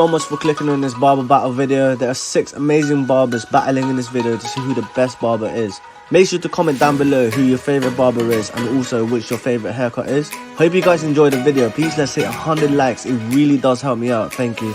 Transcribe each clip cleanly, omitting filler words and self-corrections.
So much for clicking on this barber battle video. There are 6 amazing barbers battling in this video to see who the best barber is. Make sure to comment down below who your favorite barber is and also which your favorite haircut is. Hope you guys enjoyed the video. Please let's hit 100 likes. It really does help me out. Thank you.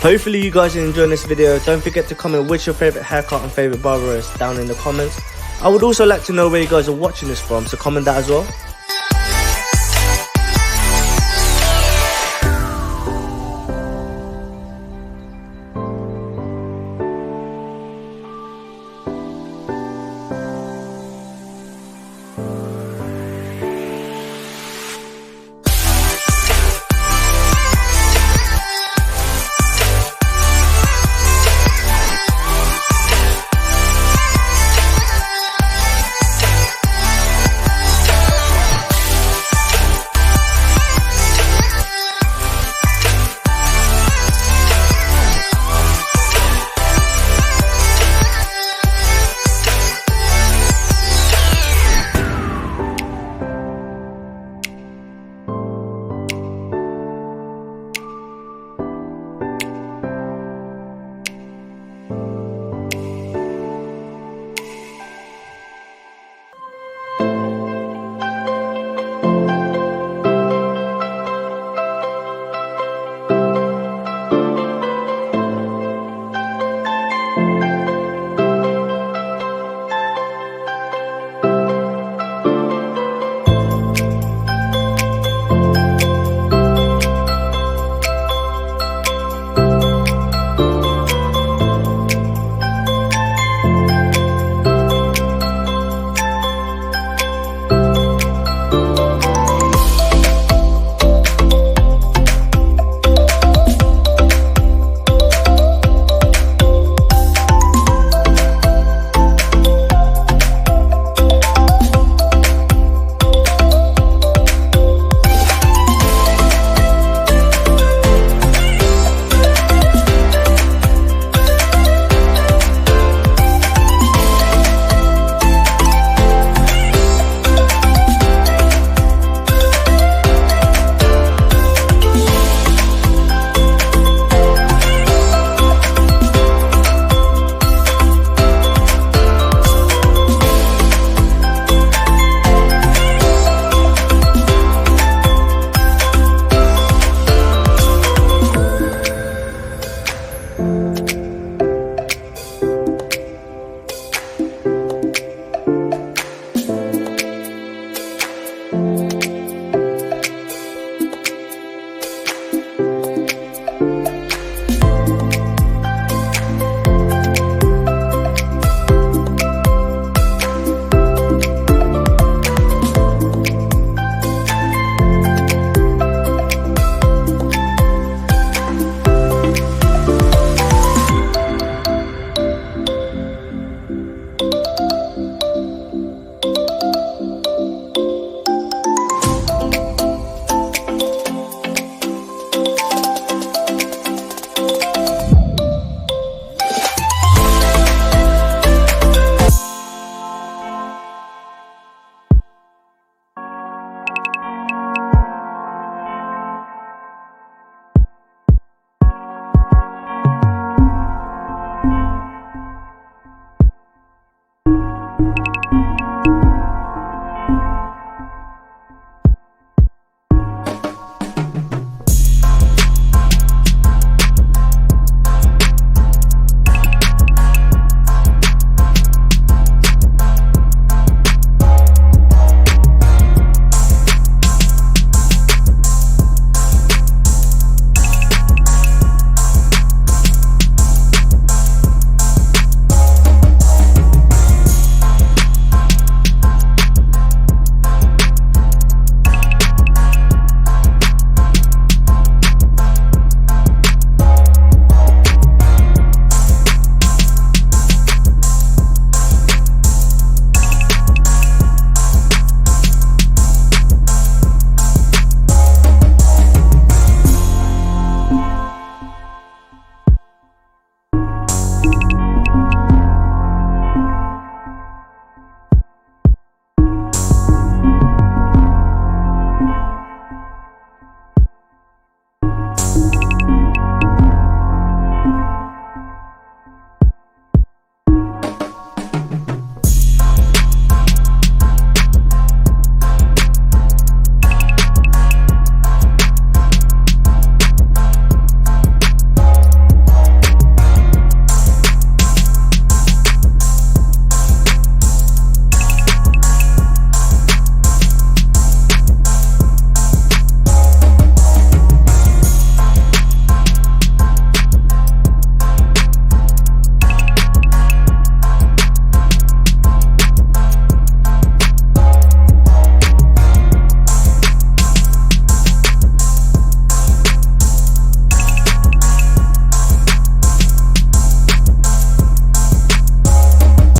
Hopefully you guys are enjoying this video. Don't forget to comment which your favorite haircut and favorite barber is down in the comments. I would also like to know where you guys are watching this from, so comment that as well.